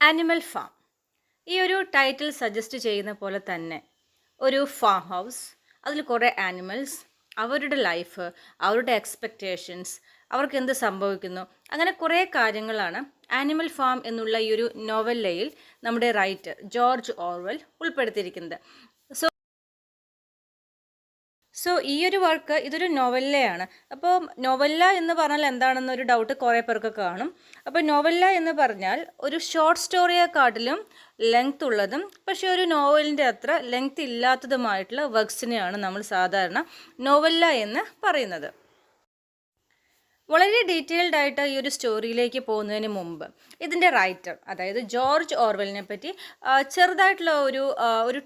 Animal farm. ഈ ഒരു title suggest ചെയ്യുന്ന പോലെ തന്നെ ഒരു ഫാം ഹൗസ്, അതിൽ കുറേ ആനിമൽസ്, അവരുടെ ലൈഫ്, അവരുടെ എക്സ്പെക്റ്റേഷൻസ്, അവർക്ക് എന്ത് സംഭവിക്കുന്നു, അങ്ങനെ കുറേ കാര്യങ്ങളാണ് ആനിമൽ ഫാം എന്നുള്ള ഈ ഒരു നോവലയിൽ നമ്മുടെ റൈറ്റർ ജോർജ് ഓർവെൽ ഉൾപ്പെടുത്തിയിരിക്കുന്നത്. സോ ഈ ഒരു വർക്ക് ഇതൊരു നോവല്ലയാണ്. അപ്പോൾ നോവല്ല എന്ന് പറഞ്ഞാൽ എന്താണെന്നൊരു ഡൗട്ട് കുറേ പേർക്ക് കാണും. അപ്പോൾ നോവല്ല എന്ന് പറഞ്ഞാൽ ഒരു ഷോർട്ട് സ്റ്റോറിയെക്കാട്ടിലും ലെങ്ത് ഉള്ളതും പക്ഷേ ഒരു നോവലിൻ്റെ അത്ര ലെങ്ത് ഇല്ലാത്തതുമായിട്ടുള്ള വർക്ക്സിനെയാണ് നമ്മൾ സാധാരണ നോവല്ല എന്ന് പറയുന്നത്. വളരെ ഡീറ്റെയിൽഡ് ആയിട്ട് ഈ ഒരു സ്റ്റോറിയിലേക്ക് പോകുന്നതിന് മുമ്പ് ഇതിൻ്റെ റൈറ്റർ, അതായത് ജോർജ് ഓർവെലിനെ പറ്റി ചെറുതായിട്ടുള്ള ഒരു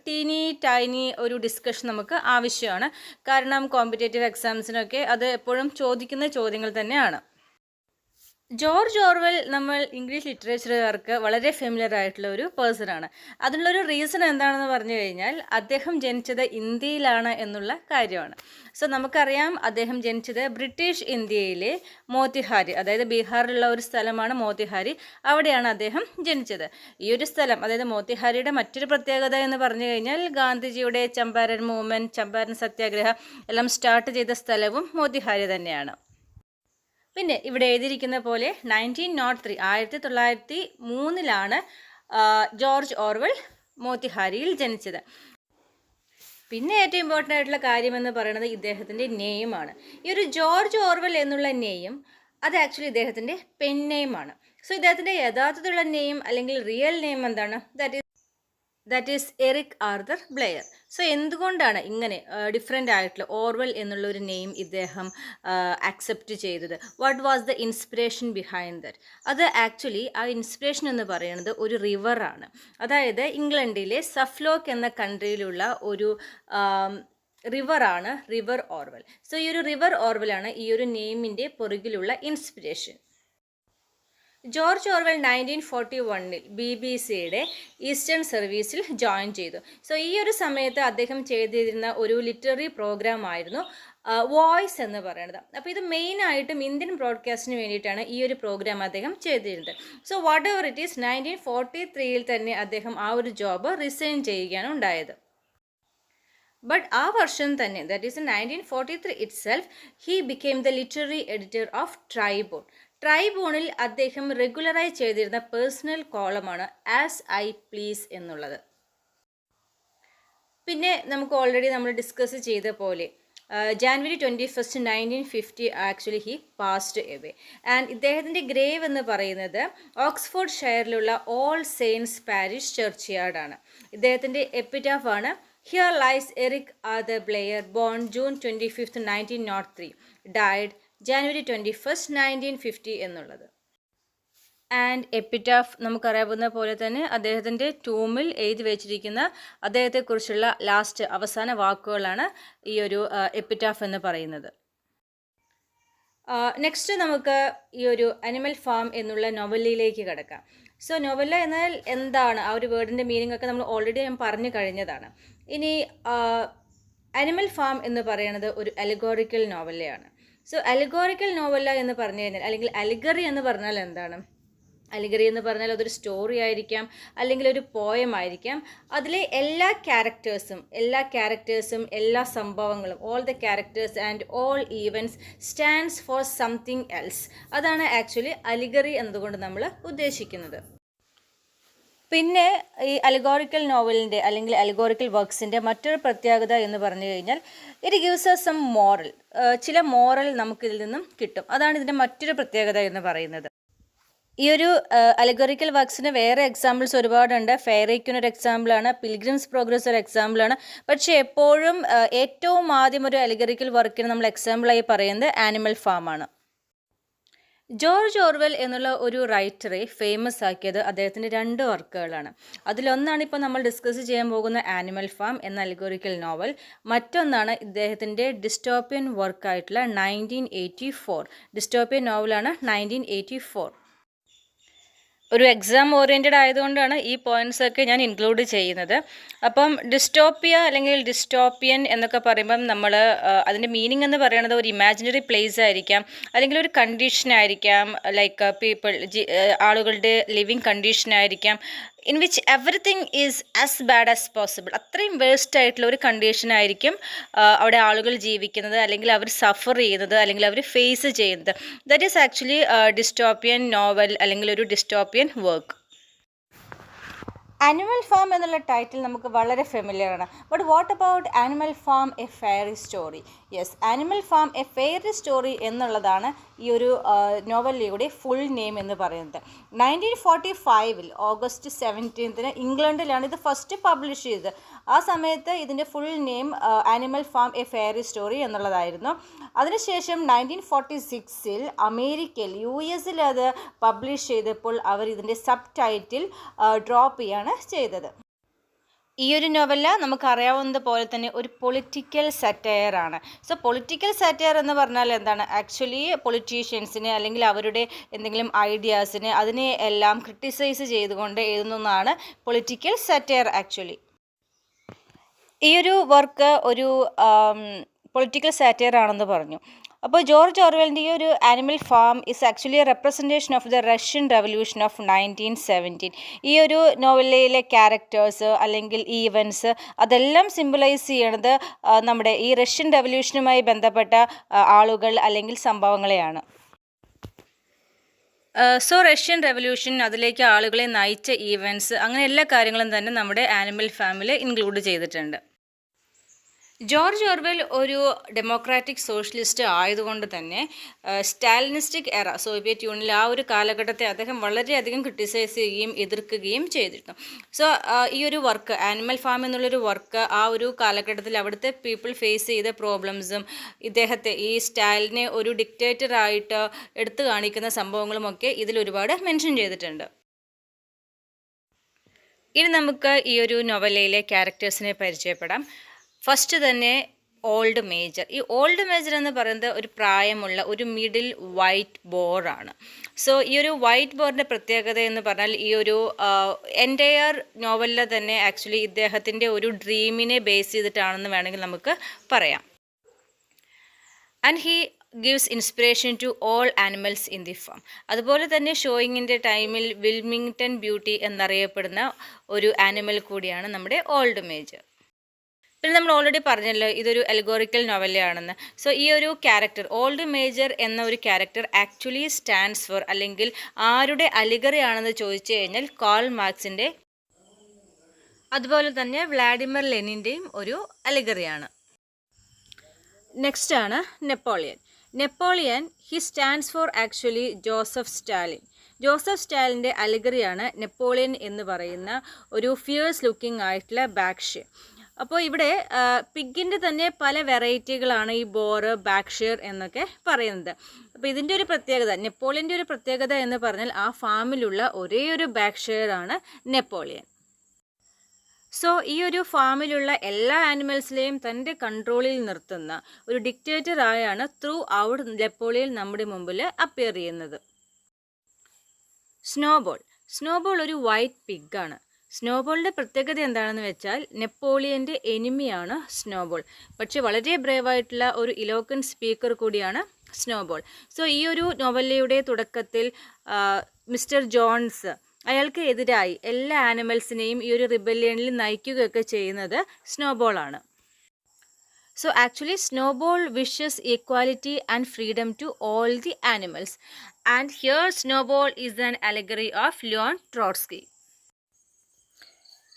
ടൈനി ഒരു ഡിസ്കഷൻ നമുക്ക് ആവശ്യമാണ്. കാരണം കോമ്പറ്റേറ്റീവ് എക്സാംസിനൊക്കെ അത് എപ്പോഴും ചോദിക്കുന്ന ചോദ്യങ്ങൾ തന്നെയാണ്. ജോർജ് ഓർവെൽ നമ്മൾ ഇംഗ്ലീഷ് ലിറ്ററേച്ചറുകാർക്ക് വളരെ ഫെമിലിയർ ആയിട്ടുള്ള ഒരു പേഴ്സണാണ്. അതിനുള്ളൊരു റീസൺ എന്താണെന്ന് പറഞ്ഞു കഴിഞ്ഞാൽ അദ്ദേഹം ജനിച്ചത് ഇന്ത്യയിലാണ് എന്നുള്ള കാര്യമാണ്. സോ നമുക്കറിയാം അദ്ദേഹം ജനിച്ചത് ബ്രിട്ടീഷ് ഇന്ത്യയിലെ മോത്തിഹാരി, അതായത് ബീഹാറിലുള്ള ഒരു സ്ഥലമാണ് മോത്തിഹാരി. അവിടെയാണ് അദ്ദേഹം ജനിച്ചത്. ഈ ഒരു സ്ഥലം, അതായത് മോത്തിഹാരിയുടെ മറ്റൊരു പ്രത്യേകത എന്ന് പറഞ്ഞു കഴിഞ്ഞാൽ ഗാന്ധിജിയുടെ ചമ്പാരൻ മൂവ്മെൻറ്റ്, ചമ്പാരൻ സത്യാഗ്രഹം എല്ലാം സ്റ്റാർട്ട് ചെയ്ത സ്ഥലവും മോത്തിഹാരി തന്നെയാണ്. പിന്നെ ഇവിടെ എഴുതിയിരിക്കുന്ന പോലെ 1903 1903 ജോർജ് ഓർവെൽ മോത്തിഹാരിയിൽ ജനിച്ചത്. പിന്നെ ഏറ്റവും ഇമ്പോർട്ടൻ്റ് ആയിട്ടുള്ള കാര്യമെന്ന് പറയുന്നത് ഇദ്ദേഹത്തിൻ്റെ നെയിമാണ്. ഈ ഒരു ജോർജ് ഓർവെൽ എന്നുള്ള നെയിം അത് ആക്ച്വലി ഇദ്ദേഹത്തിൻ്റെ പെൻ നെയിമാണ്. സോ ഇദ്ദേഹത്തിൻ്റെ യഥാർത്ഥത്തിലുള്ള നെയിം അല്ലെങ്കിൽ റിയൽ നെയിം എന്താണ്? That is Eric Arthur Blair. So എന്തുകൊണ്ടാണ് ഇങ്ങനെ ഡിഫറെൻ്റ് ആയിട്ടുള്ള ഓർവെൽ എന്നുള്ള ഒരു നെയിം ഇദ്ദേഹം ആക്സെപ്റ്റ് ചെയ്തത്? What was the inspiration behind that? അത് ആക്ച്വലി ആ ഇൻസ്പിറേഷൻ എന്ന് പറയുന്നത് ഒരു റിവറാണ്. അതായത് ഇംഗ്ലണ്ടിലെ സഫ്ലോക്ക് എന്ന കൺട്രിയിലുള്ള ഒരു റിവറാണ് റിവർ ഓർവെൽ. സോ ഈ ഒരു റിവർ ഓർവെലാണ് ഈ ഒരു നെയിമിൻ്റെ പുറകിലുള്ള ഇൻസ്പിറേഷൻ. ജോർജ് ഓർവെൽ 1941 BBC-യുടെ ഈസ്റ്റേൺ സർവീസിൽ ജോയിൻ ചെയ്തു. സോ ഈ ഒരു സമയത്ത് അദ്ദേഹം ചെയ്തിരുന്ന ഒരു ലിറ്റററി പ്രോഗ്രാം ആയിരുന്നു വോയിസ് എന്ന് പറയുന്നത്. അപ്പോൾ ഇത് മെയിനായിട്ടും ഇന്ത്യൻ ബ്രോഡ്കാസ്റ്റിന് വേണ്ടിയിട്ടാണ് ഈ ഒരു പ്രോഗ്രാം അദ്ദേഹം ചെയ്തിരുന്നത്. So what ever it is 1943 തന്നെ അദ്ദേഹം ആ ഒരു ജോബ് റിസൈൻ ചെയ്യുകയാണ് ഉണ്ടായത്. ബട്ട് ആ വർഷം തന്നെ, that is 1943 itself, he became the literary editor of Tribune. ട്രൈബൂണിൽ അദ്ദേഹം റെഗുലറായി ചെയ്തിരുന്ന പേഴ്സണൽ കോളമാണ് ആസ് ഐ പ്ലീസ് എന്നുള്ളത്. പിന്നെ നമുക്ക് ഓൾറെഡി നമ്മൾ ഡിസ്കസ് ചെയ്ത പോലെ January 21, 1950 actually he passed away. And ഇദ്ദേഹത്തിൻ്റെ ഗ്രേവ് എന്ന് പറയുന്നത് ഓക്സ്ഫോർഡ് ഷെയറിലുള്ള ഓൾ സെയിൻസ് പാരിഷ് ചർച്ച് യാർഡാണ്. ഇദ്ദേഹത്തിൻ്റെ എപ്പിറ്റാഫാണ് here lies Eric Arthur Blair, born June 25, 1903, died January 21, 1950 എന്നുള്ളത്. ആൻഡ് എപ്പിറ്റാഫ് നമുക്കറിയാവുന്ന പോലെ തന്നെ അദ്ദേഹത്തിൻ്റെ ടൂമിൽ എഴുതി വെച്ചിരിക്കുന്ന അദ്ദേഹത്തെക്കുറിച്ചുള്ള അവസാന വാക്കുകളാണ് ഈ ഒരു എപ്പിറ്റാഫ് എന്ന് പറയുന്നത്. നെക്സ്റ്റ് നമുക്ക് ഈ ഒരു അനിമൽ ഫാം എന്നുള്ള നോവലിലേക്ക് കിടക്കാം. സോ നോവല എന്നാൽ എന്താണ്, ആ ഒരു വേർഡിൻ്റെ മീനിങ് ഒക്കെ നമ്മൾ ഓൾറെഡി ഞാൻ പറഞ്ഞു കഴിഞ്ഞതാണ്. ഇനി അനിമൽ ഫാം എന്ന് പറയുന്നത് ഒരു അലിഗോറിക്കൽ നോവലയാണ്. സോ അലിഗോറിക്കൽ നോവല എന്ന് പറഞ്ഞു കഴിഞ്ഞാൽ, അല്ലെങ്കിൽ അലിഗറി എന്ന് പറഞ്ഞാൽ എന്താണ്? അലിഗറി എന്ന് പറഞ്ഞാൽ അതൊരു സ്റ്റോറി ആയിരിക്കാം, അല്ലെങ്കിൽ ഒരു പോയം ആയിരിക്കാം. അതിലെ എല്ലാ ക്യാരക്ടേഴ്സും എല്ലാ സംഭവങ്ങളും, all the characters and all events stands for something else. അതാണ് ആക്ച്വലി അലിഗറി എന്നതുകൊണ്ട് നമ്മൾ ഉദ്ദേശിക്കുന്നത്. പിന്നെ ഈ അലിഗോറിക്കൽ നോവലിൻ്റെ അല്ലെങ്കിൽ അലിഗോറിക്കൽ വർക്ക്സിൻ്റെ മറ്റൊരു പ്രത്യേകത എന്ന് പറഞ്ഞു കഴിഞ്ഞാൽ it gives us some moral. ചില മോറൽ നമുക്കിതിൽ നിന്നും കിട്ടും. അതാണ് ഇതിൻ്റെ മറ്റൊരു പ്രത്യേകത എന്ന് പറയുന്നത്. ഈ ഒരു അലിഗോറിക്കൽ വർക്ക്സിന് വേറെ എക്സാമ്പിൾസ് ഒരുപാടുണ്ട്. ഫെയറിക്യൂൻ ഒരു എക്സാമ്പിളാണ്, പിൽഗ്രിംസ് പ്രോഗ്രസ് ഒരു എക്സാമ്പിളാണ്. പക്ഷേ എപ്പോഴും ഏറ്റവും ആദ്യം ഒരു അലിഗോറിക്കൽ വർക്കിന് നമ്മൾ എക്സാമ്പിളായി പറയുന്നത് ആനിമൽ ഫാമാണ്. ജോർജ് ഓർവെൽ എന്നുള്ള ഒരു റൈറ്ററെ ഫേമസ് ആക്കിയത് അദ്ദേഹത്തിൻ്റെ 2 വർക്കുകളാണ്. അതിലൊന്നാണ് ഇപ്പോൾ നമ്മൾ ഡിസ്കസ് ചെയ്യാൻ പോകുന്ന ആനിമൽ ഫാം എന്ന അലിഗോറിക്കൽ നോവൽ. മറ്റൊന്നാണ് ഇദ്ദേഹത്തിൻ്റെ ഡിസ്റ്റോപ്പിയൻ വർക്കായിട്ടുള്ള 1984. ഡിസ്റ്റോപ്പിയൻ നോവലാണ് 1984. ഒരു എക്സാം ഓറിയൻറ്റഡ് ആയതുകൊണ്ടാണ് ഈ പോയിന്റ്സ് ഒക്കെ ഞാൻ ഇൻക്ലൂഡ് ചെയ്യുന്നത്. അപ്പം ഡിസ്റ്റോപ്പിയ അല്ലെങ്കിൽ ഡിസ്റ്റോപ്പിയൻ എന്നൊക്കെ പറയുമ്പം നമ്മൾ അതിൻ്റെ മീനിങ് എന്ന് പറയുന്നത് ഒരു ഇമാജിനറി പ്ലേസ് ആയിരിക്കാം, അല്ലെങ്കിൽ ഒരു കണ്ടീഷൻ ആയിരിക്കാം, ലൈക്ക് ആളുകളുടെ ലിവിങ് കണ്ടീഷൻ ആയിരിക്കാം, in which everything is as bad as possible. അത്രയും വേസ്റ്റ് ആയിട്ടുള്ള ഒരു കണ്ടീഷൻ ആയിരിക്കും അവിടെ ആളുകൾ ജീവിക്കുന്നത്, അല്ലെങ്കിൽ അവർ സഫർ ചെയ്യുന്നത്, അല്ലെങ്കിൽ അവർ ഫേസ് ചെയ്യുന്നത്. That is actually dystopian novel അല്ലെങ്കിൽ ഒരു ഡിസ്റ്റോപ്പിയൻ വർക്ക്. ആനിമൽ ഫാം എന്നുള്ള ടൈറ്റിൽ നമുക്ക് വളരെ ഫെമിലിയർ ആണ്. But what about animal farm A fairy story? Yes, animal farm A fairy story എന്നുള്ളതാണ് ഈ ഒരു നോവലിയുടെ ഫുൾ നെയിം എന്ന് പറയുന്നത്. 1945 ഓഗസ്റ്റ് 17 ഇംഗ്ലണ്ടിലാണ് ഇത് ഫസ്റ്റ് പബ്ലിഷ് ചെയ്തത്. ആ സമയത്ത് ഇതിൻ്റെ full name animal farm A fairy story എന്നുള്ളതായിരുന്നു. അതിനുശേഷം 1946 അമേരിക്കയിൽ US അത് പബ്ലിഷ് ചെയ്തപ്പോൾ അവർ ഇതിൻ്റെ സബ് ടൈറ്റിൽ ഡ്രോപ്പ് ചെയ്യാണ് ചെയ്തത്. ഈ ഒരു നോവല നമുക്കറിയാവുന്നത് പോലെ തന്നെ ഒരു പൊളിറ്റിക്കൽ സറ്റയർ ആണ്. സോ പൊളിറ്റിക്കൽ സറ്റയർ എന്ന് പറഞ്ഞാൽ എന്താണ്? ആക്ച്വലി പൊളിറ്റീഷ്യൻസിനെ അല്ലെങ്കിൽ അവരുടെ എന്തെങ്കിലും ഐഡിയാസിനെ അതിനെ എല്ലാം ക്രിട്ടിസൈസ് ചെയ്തുകൊണ്ട് എഴുതുന്നതാണ് പൊളിറ്റിക്കൽ സറ്റയർ ആക്ച്വലി. ഈ ഒരു വർക്ക് ഒരു പൊളിറ്റിക്കൽ സാറ്റയർ ആണെന്ന് പറഞ്ഞു. അപ്പോൾ ജോർജ് ഓർവെലിൻ്റെ ഈ ഒരു animal farm is actually A representation of the Russian revolution of 1917. ഈ ഒരു നോവലിലെ ക്യാരക്ടേഴ്സ് അല്ലെങ്കിൽ ഈവൻസ് അതെല്ലാം സിംബലൈസ് ചെയ്യണത് നമ്മുടെ ഈ റഷ്യൻ റവല്യൂഷനുമായി ബന്ധപ്പെട്ട ആളുകൾ അല്ലെങ്കിൽ സംഭവങ്ങളെയാണ്. സോ റഷ്യൻ റവല്യൂഷൻ, അതിലേക്ക് ആളുകളെ നയിച്ച ഈവൻസ്, അങ്ങനെ എല്ലാ കാര്യങ്ങളും തന്നെ നമ്മുടെ ആനിമൽ ഫാമിൽ ഇൻക്ലൂഡ് ചെയ്തിട്ടുണ്ട്. ജോർജ് ഓർവെൽ ഒരു ഡെമോക്രാറ്റിക് സോഷ്യലിസ്റ്റ് ആയതുകൊണ്ട് തന്നെ സ്റ്റാലിനിസ്റ്റിക് എറ, സോവിയറ്റ് യൂണിയനിൽ ആ ഒരു കാലഘട്ടത്തെ അദ്ദേഹം വളരെയധികം ക്രിട്ടിസൈസ് ചെയ്യുകയും എതിർക്കുകയും ചെയ്തിരുന്നു. സോ ഈ ഒരു വർക്ക്, ആനിമൽ ഫാം എന്നുള്ളൊരു വർക്ക്, ആ ഒരു കാലഘട്ടത്തിൽ അവിടുത്തെ പീപ്പിൾ ഫേസ് ചെയ്ത പ്രോബ്ലംസും ഇദ്ദേഹത്തെ, ഈ സ്റ്റാലിനെ ഒരു ഡിക്റ്റേറ്ററായിട്ട് എടുത്തു കാണിക്കുന്ന സംഭവങ്ങളുമൊക്കെ ഇതിൽ ഒരുപാട് മെൻഷൻ ചെയ്തിട്ടുണ്ട്. ഇനി നമുക്ക് ഈ ഒരു നോവലയിലെ ക്യാരക്ടേഴ്സിനെ പരിചയപ്പെടാം. ഫസ്റ്റ് തന്നെ ഓൾഡ് മേജർ. ഈ ഓൾഡ് മേജർ എന്ന് പറയുന്നത് ഒരു പ്രായമുള്ള ഒരു മിഡിൽ വൈറ്റ് ബോറാണ്. സോ ഈ ഒരു വൈറ്റ് ബോറിൻ്റെ പ്രത്യേകത എന്ന് പറഞ്ഞാൽ ഈ ഒരു എൻറ്റയർ നോവലിൽ തന്നെ ആക്ച്വലി ഇദ്ദേഹത്തിൻ്റെ ഒരു ഡ്രീമിനെ ബേസ് ചെയ്തിട്ടാണെന്ന് വേണമെങ്കിൽ നമുക്ക് പറയാം. And he gives inspiration to all animals in the farm. അതുപോലെ തന്നെ ഷോയിങ്ങിൻ്റെ ടൈമിൽ വിൽമിങ്ടൺ ബ്യൂട്ടി എന്നറിയപ്പെടുന്ന ഒരു ആനിമൽ കൂടിയാണ് നമ്മുടെ ഓൾഡ് മേജർ. പിന്നെ നമ്മൾ ഓൾറെഡി പറഞ്ഞല്ലോ ഇതൊരു അൽഗോറിക്കൽ നോവലാണെന്ന്. സോ ഈ ഒരു ക്യാരക്ടർ ഓൾഡ് മേജർ എന്ന ഒരു ക്യാരക്ടർ ആക്ച്വലി സ്റ്റാൻഡ്സ് ഫോർ, അല്ലെങ്കിൽ ആരുടെ അലിഗറി ആണെന്ന് ചോദിച്ചു കഴിഞ്ഞാൽ കാൾ മാർക്സിൻ്റെ, അതുപോലെ തന്നെ വ്ളാഡിമിർ ലെനിൻ്റെയും ഒരു അലിഗറിയാണ്. നെക്സ്റ്റ് ആണ് Napoleon. Napoleon he stands for actually Joseph Stalin. Joseph സ്റ്റാലിൻ്റെ അലിഗറിയാണ് നെപ്പോളിയൻ എന്ന് പറയുന്ന ഒരു ഫിയേഴ്സ് ലുക്കിംഗ് ആയിട്ടുള്ള ബാക്ഷ്യ. അപ്പോൾ ഇവിടെ പിഗിൻ്റെ തന്നെ പല വെറൈറ്റികളാണ് ഈ ബോറ്, ബാക്ഷ്യർ എന്നൊക്കെ പറയുന്നത്. അപ്പോൾ ഇതിൻ്റെ ഒരു പ്രത്യേകത, നെപ്പോളിയൻ്റെ ഒരു പ്രത്യേകത എന്ന് പറഞ്ഞാൽ ആ ഫാമിലുള്ള ഒരേ ഒരു ബാക്ഷ്യറാണ് നെപ്പോളിയൻ. സോ ഈ ഒരു ഫാമിലുള്ള എല്ലാ ആനിമൽസിലെയും തൻ്റെ കൺട്രോളിൽ നിർത്തുന്ന ഒരു ഡിക്റ്റേറ്റർ ആയാണ് ത്രൂ ഔട്ട് നെപ്പോളിയൻ നമ്മുടെ മുമ്പിൽ അപ്പിയർ ചെയ്യുന്നത്. സ്നോബോൾ. സ്നോബോൾ ഒരു വൈറ്റ് പിഗാണ്. സ്നോബോളിൻ്റെ പ്രത്യേകത എന്താണെന്ന് വെച്ചാൽ നെപ്പോളിയൻ്റെ എനിമിയാണ് സ്നോബോൾ. പക്ഷെ വളരെ ബ്രേവായിട്ടുള്ള ഒരു ഇലോക്കൻ സ്പീക്കർ കൂടിയാണ് സ്നോബോൾ. സോ ഈ ഒരു നോവലയുടെ തുടക്കത്തിൽ മിസ്റ്റർ ജോൺസ്, അയാൾക്ക് എതിരായി എല്ലാ ആനിമൽസിനെയും ഈ ഒരു റിബല്യണിൽ നയിക്കുകയൊക്കെ ചെയ്യുന്നത് സ്നോബോളാണ്. So actually Snowball wishes equality and freedom to all the animals. And here Snowball is an allegory of Leon Trotsky.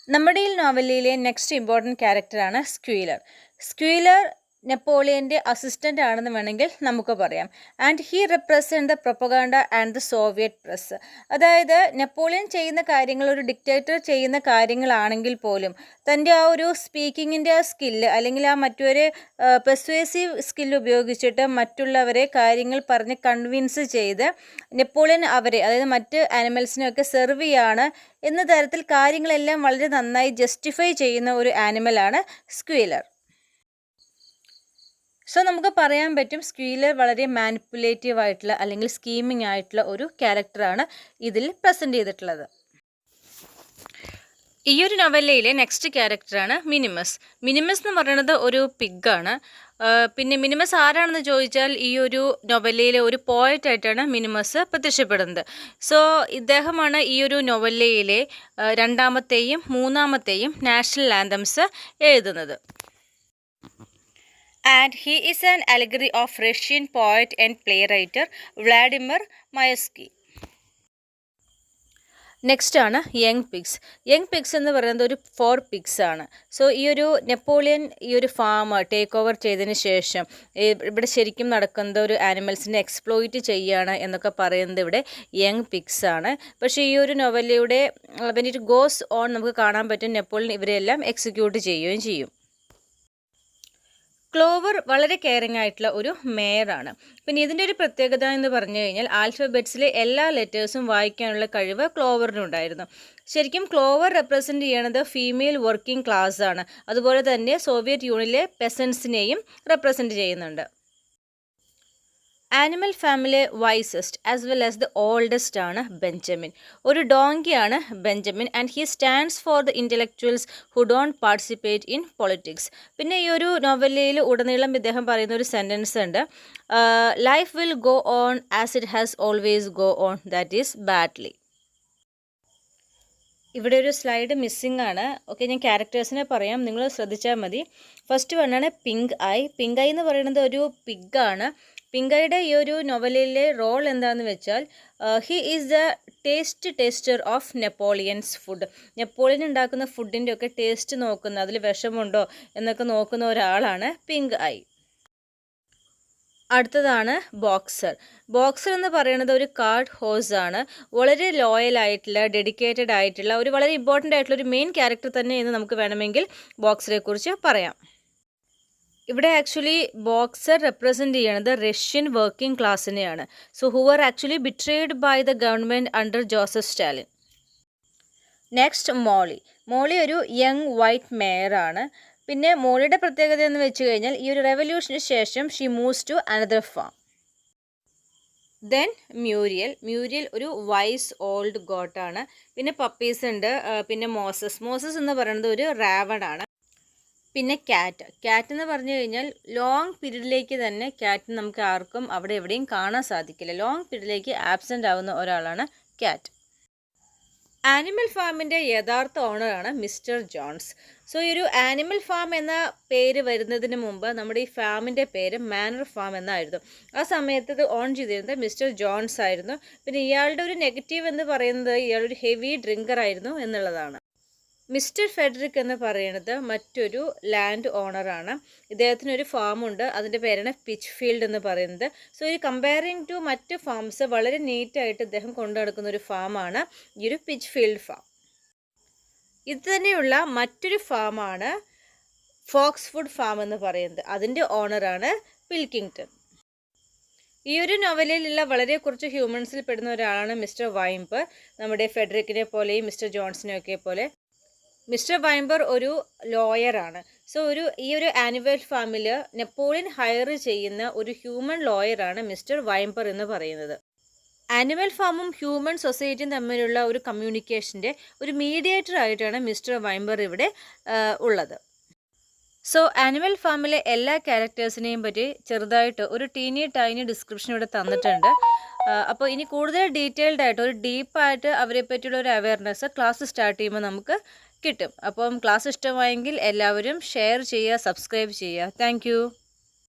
നമ്മുടെ ഈ നോവലിലെ നെക്സ്റ്റ് ഇമ്പോർട്ടൻറ്റ് ക്യാരക്ടറാണ് സ്ക്വീലർ. സ്ക്വീലർ നെപ്പോളിയൻ്റെ അസിസ്റ്റൻ്റ് ആണെന്ന് വേണമെങ്കിൽ നമുക്ക് പറയാം. And he represent the propaganda and the Soviet press. അതായത് നെപ്പോളിയൻ ചെയ്യുന്ന കാര്യങ്ങൾ ഒരു ഡിക്റ്റേറ്റർ ചെയ്യുന്ന കാര്യങ്ങളാണെങ്കിൽ പോലും തൻ്റെ ആ ഒരു സ്പീക്കിങ്ങിൻ്റെ ആ സ്കില്ല്, അല്ലെങ്കിൽ ആ മറ്റൊരു പെർസ്വേസീവ് സ്കില്ല് ഉപയോഗിച്ചിട്ട് മറ്റുള്ളവരെ കാര്യങ്ങൾ പറഞ്ഞ് കൺവിൻസ് ചെയ്ത് നെപ്പോളിയൻ അവരെ, അതായത് മറ്റ് ആനിമൽസിനെയൊക്കെ സെർവ് ചെയ്യാണ് എന്ന തരത്തിൽ കാര്യങ്ങളെല്ലാം വളരെ നന്നായി ജസ്റ്റിഫൈ ചെയ്യുന്ന ഒരു ആനിമലാണ് സ്ക്വീലർ. സോ നമുക്ക് പറയാൻ പറ്റും സ്ക്വീലർ വളരെ മാനിപ്പുലേറ്റീവ് ആയിട്ടുള്ള അല്ലെങ്കിൽ സ്കീമിംഗ് ആയിട്ടുള്ള ഒരു ക്യാരക്ടറാണ് ഇതിൽ പ്രസൻറ്റ് ചെയ്തിട്ടുള്ളത്. ഈ ഒരു നോവലയിലെ നെക്സ്റ്റ് ക്യാരക്ടറാണ് മിനിമസ്. മിനിമസ് എന്ന് പറയുന്നത് ഒരു പിഗാണ്. പിന്നെ മിനിമസ് ആരാണെന്ന് ചോദിച്ചാൽ ഈ ഒരു നോവലയിലെ ഒരു പോയറ്റായിട്ടാണ് മിനിമസ് പ്രത്യക്ഷപ്പെടുന്നത്. സോ ഇദ്ദേഹമാണ് ഈ ഒരു നോവലയിലെ രണ്ടാമത്തെയും മൂന്നാമത്തെയും നാഷണൽ ആന്തംസ് എഴുതുന്നത്. And he is an allegory of Russian poet and playwright Vladimir Mayakovsky. Next ആണ് യങ് പിഗ്സ്. യങ് പിഗ്സ് എന്ന് പറയുന്നത് ഒരു 4 പിഗ്സ് ആണ്. സോ ഈ ഒരു നെപ്പോളിയൻ ഈ ഒരു ഫാം ടേക്ക് ഓവർ ചെയ്തതിന് ശേഷം ഇവിടെ ശരിക്കും നടക്കുന്നത് ഒരു ആനിമൽസിനെ എക്സ്പ്ലോയിറ്റ് ചെയ്യുകയാണ് എന്നൊക്കെ പറയുന്നത് ഇവിടെ യങ് പിഗ്സ് ആണ്. പക്ഷേ ഈ ഒരു നോവലയുടെ വെൻ ഇറ്റ് ഗോസ് ഓൺ നമുക്ക് കാണാൻ പറ്റും നെപ്പോളിയൻ ഇവരെല്ലാം എക്സിക്യൂട്ട് ചെയ്യുകയും ചെയ്യും. ക്ലോവർ വളരെ കെയറിംഗ് ആയിട്ടുള്ള ഒരു മേയറാണ്. പിന്നെ ഇതിൻ്റെ ഒരു പ്രത്യേകത എന്ന് പറഞ്ഞു കഴിഞ്ഞാൽ ആൽഫബറ്റ്സിലെ എല്ലാ ലെറ്റേഴ്സും വായിക്കാനുള്ള കഴിവ് ക്ലോവറിനുണ്ടായിരുന്നു. ശരിക്കും ക്ലോവർ റെപ്രസെൻ്റ് ചെയ്യണത് ഫീമെയിൽ വർക്കിംഗ് ക്ലാസ് ആണ്. അതുപോലെ തന്നെ സോവിയറ്റ് യൂണിയനിലെ പെസൻസിനെയും റെപ്രസെൻ്റ് ചെയ്യുന്നുണ്ട്. ആനിമൽ ഫാമിലിയിലെ wisest as well as the oldest ആണ് ബെഞ്ചമിൻ. ഒരു ഡോങ്കിയാണ് Benjamin and he stands for the intellectuals who don't participate in politics. പിന്നെ ഈ ഒരു നോവലയിൽ ഉടനീളം ഇദ്ദേഹം പറയുന്ന ഒരു സെൻറ്റൻസ് ഉണ്ട്, life will go on as it has always go on, that is badly. ഇവിടെ ഒരു സ്ലൈഡ് മിസ്സിംഗ് ആണ്. ഓക്കെ, ഞാൻ ക്യാരക്ടേഴ്സിനെ പറയാം, നിങ്ങൾ ശ്രദ്ധിച്ചാൽ മതി. ഫസ്റ്റ് വണ്ണാണ് പിങ്ക് ഐ. പിങ്ക് ഐ എന്ന് പറയുന്നത് ഒരു പിഗാണ്. പിങ്ക് ഐയുടെ ഈ ഒരു നോവലിലെ റോൾ എന്താണെന്ന് വെച്ചാൽ he is the taster of Napoleon's food. Napoleon ഉണ്ടാക്കുന്ന ഫുഡിൻ്റെ ഒക്കെ ടേസ്റ്റ് നോക്കുന്ന, അതിൽ വിഷമുണ്ടോ എന്നൊക്കെ നോക്കുന്ന ഒരാളാണ് പിങ്ക് ഐ. അടുത്തതാണ് ബോക്സർ. ബോക്സർ എന്ന് പറയുന്നത് ഒരു കാർഡ് ഹോഴ്സ് ആണ്. വളരെ ലോയൽ ആയിട്ടുള്ള, ഡെഡിക്കേറ്റഡ് ആയിട്ടുള്ള, ഒരു വളരെ ഇമ്പോർട്ടൻ്റ് ആയിട്ടുള്ള ഒരു മെയിൻ ക്യാരക്ടർ തന്നെ എന്ന് നമുക്ക് വേണമെങ്കിൽ ബോക്സറെ കുറിച്ച് പറയാം. ഇവിടെ ആക്ച്വലി ബോക്സർ റെപ്രസെൻ്റ് ചെയ്യണത് റഷ്യൻ വർക്കിംഗ് ക്ലാസ്സിനെയാണ്. So who are actually betrayed by the government under Joseph Stalin. Next Mollie. Mollie ഒരു യങ് വൈറ്റ് മേയറാണ്. പിന്നെ മോളിയുടെ പ്രത്യേകത എന്ന് വെച്ച് കഴിഞ്ഞാൽ ഈ ഒരു റെവല്യൂഷന് ശേഷം she moves to another farm. Then Muriel. Muriel ഒരു വൈസ് ഓൾഡ് ഗോട്ടാണ്. പിന്നെ പപ്പീസ് ഉണ്ട്. പിന്നെ മോസസ് എന്ന് പറയുന്നത് ഒരു റാവണാണ്. പിന്നെ ക്യാറ്റ് എന്ന് പറഞ്ഞു കഴിഞ്ഞാൽ ലോങ് പീരീഡിലേക്ക് തന്നെ ക്യാറ്റ് നമുക്ക് ആർക്കും അവിടെ എവിടെയും കാണാൻ സാധിക്കില്ല. ലോങ് പീരീഡിലേക്ക് ആബ്സെൻ്റ് ആവുന്ന ഒരാളാണ് ക്യാറ്റ്. ആനിമൽ ഫാമിൻ്റെ യഥാർത്ഥ ഓണറാണ് മിസ്റ്റർ ജോൺസ്. സോ ഈ ഒരു ആനിമൽ ഫാം എന്ന പേര് വരുന്നതിന് മുമ്പ് നമ്മുടെ ഈ ഫാമിൻ്റെ പേര് മാനർ ഫാം എന്നായിരുന്നു. ആ സമയത്ത് ഇത് ഓൺ ചെയ്തിരുന്നത് മിസ്റ്റർ ജോൺസ് ആയിരുന്നു. പിന്നെ ഇയാളുടെ ഒരു നെഗറ്റീവ് എന്ന് പറയുന്നത് ഇയാളൊരു ഹെവി ഡ്രിങ്കർ ആയിരുന്നു എന്നുള്ളതാണ്. മിസ്റ്റർ ഫെഡറിക് എന്ന് പറയുന്നത് മറ്റൊരു ലാൻഡ് ഓണറാണ്. ഇദ്ദേഹത്തിനൊരു ഫാമുണ്ട്, അതിൻ്റെ പേരാണ് പിച്ച് ഫീൽഡ് എന്ന് പറയുന്നത്. സോ ഈ കമ്പയറിങ് ടു മറ്റ് ഫാംസ് വളരെ നീറ്റായിട്ട് ഇദ്ദേഹം കൊണ്ടു നടക്കുന്ന ഒരു ഫാമാണ് ഈ ഒരു പിച്ച് ഫീൽഡ് ഫാം. ഇത് തന്നെയുള്ള മറ്റൊരു ഫാമാണ് ഫോക്സ്വുഡ് ഫാം എന്ന് പറയുന്നത്. അതിൻ്റെ ഓണറാണ് പിൽക്കിങ്ടൺ. ഈ ഒരു നോവലിലുള്ള വളരെ കുറച്ച് ഹ്യൂമൻസിൽ പെടുന്ന ഒരാളാണ് മിസ്റ്റർ വൈംബർ. നമ്മുടെ ഫെഡറിക്കിനെ പോലെയും മിസ്റ്റർ ജോൺസിനെയൊക്കെ പോലെ. മിസ്റ്റർ വൈംബർ ഒരു ലോയറാണ്. സോ ഈ ഒരു ആനിമൽ ഫാമിൽ നെപ്പോളിയൻ ഹയർ ചെയ്യുന്ന ഒരു ഹ്യൂമൻ ലോയറാണ് മിസ്റ്റർ വൈംബർ എന്ന് പറയുന്നത്. ആനിമൽ ഫാമും ഹ്യൂമൻ സൊസൈറ്റിയും തമ്മിലുള്ള ഒരു കമ്മ്യൂണിക്കേഷൻ്റെ ഒരു മീഡിയേറ്റർ ആയിട്ടാണ് മിസ്റ്റർ വൈംബർ ഇവിടെ ഉള്ളത്. സോ ആനിമൽ ഫാമിലെ എല്ലാ ക്യാരക്ടേഴ്സിനെയും പറ്റി ചെറുതായിട്ട് ഒരു ടൈനി ഡിസ്ക്രിപ്ഷൻ ഇവിടെ തന്നിട്ടുണ്ട്. അപ്പോൾ ഇനി കൂടുതൽ ഡീറ്റെയിൽഡ് ആയിട്ട് ഒരു ഡീപ്പായിട്ട് അവരെ പറ്റിയുള്ള ഒരു അവയർനെസ് ക്ലാസ് സ്റ്റാർട്ട് ചെയ്യുമ്പോൾ നമുക്ക് കിട്ടും. അപ്പം ക്ലാസ് ഇഷ്ടമായെങ്കിൽ എല്ലാവരും ഷെയർ ചെയ്യുക, സബ്സ്ക്രൈബ് ചെയ്യുക. താങ്ക്